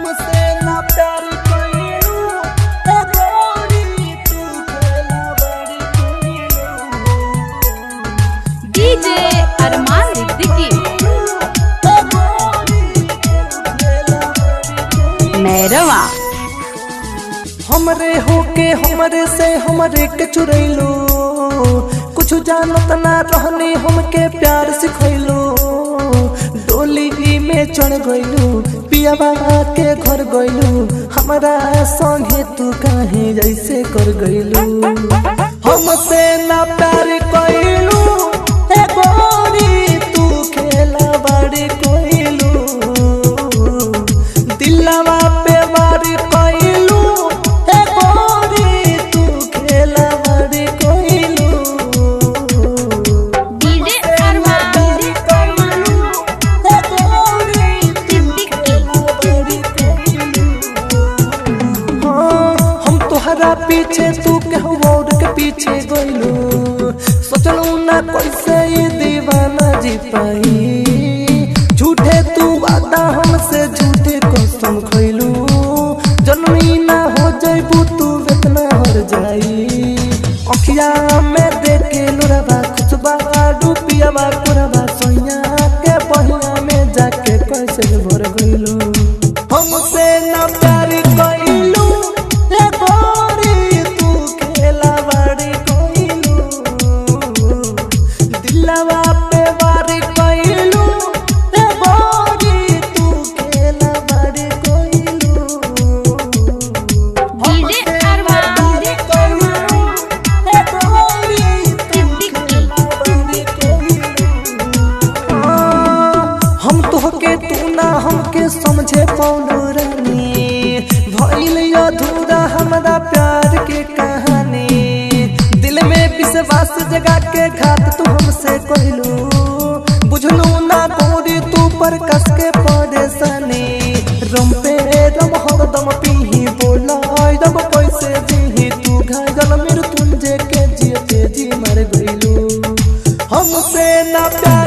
हमसे ना प्यार कइलू ए गोरी तू खेला बड़ी कइलू। डीजे अरमान सिद्दीकी मैरवा। हमरे होके हमरे से हमरे के चुरैलो, कुछ जानत ना रहनी हमके प्यार सिखैलो। डोली में चढ़ गइलू पियाबा के घर गइलू, हमरा संगे तू काहे जैसे कर गइलू। हमसे ना प्यार कइलू ए गोरी तू खेला बड़ी कइलू। दिलवा पे वार कइलू ए गोरी तू खेला बड़ी कइलू। डीजे अरमान ए गोरी सिद्दीकी हाँ, हम तोहरा पीछे तू केहू और के पीछे गइलू। सोचलू ना कैसे ये दीवाना जी पाई, झूठे तू वादा हमसे झूठे कसम खइलू। जनमी ना हो जइबू तू इतना हर जाई, अखिया में देखे लोरबा खुशबा डूबियाबा कोरबा सोइया के बहिया में जाके कैसे भर गइलू। हमसे ना प्यार कइलू ए गोरी तू खेला बड़ी कइलू। दिलवा पे वार कइलू ए गोरी तू खेला बड़ी कइलू। डीजे अरमान ए गोरी सिद्दीकी हम तोहके तू ना हमके समझे पौनो रानी, भइल अधूरा हमरा प्यार के कहानी। दिल में विश्वास जगा के घात तू हमसे कइलू, बुझलू ना गोरी तू पर कस के परेशानी। रम पे रम हरदम पीही बोला रब कैसे जीही, तू घायल मृत्युंजय के जियते जी मर गइलू। हमसे ना प्यार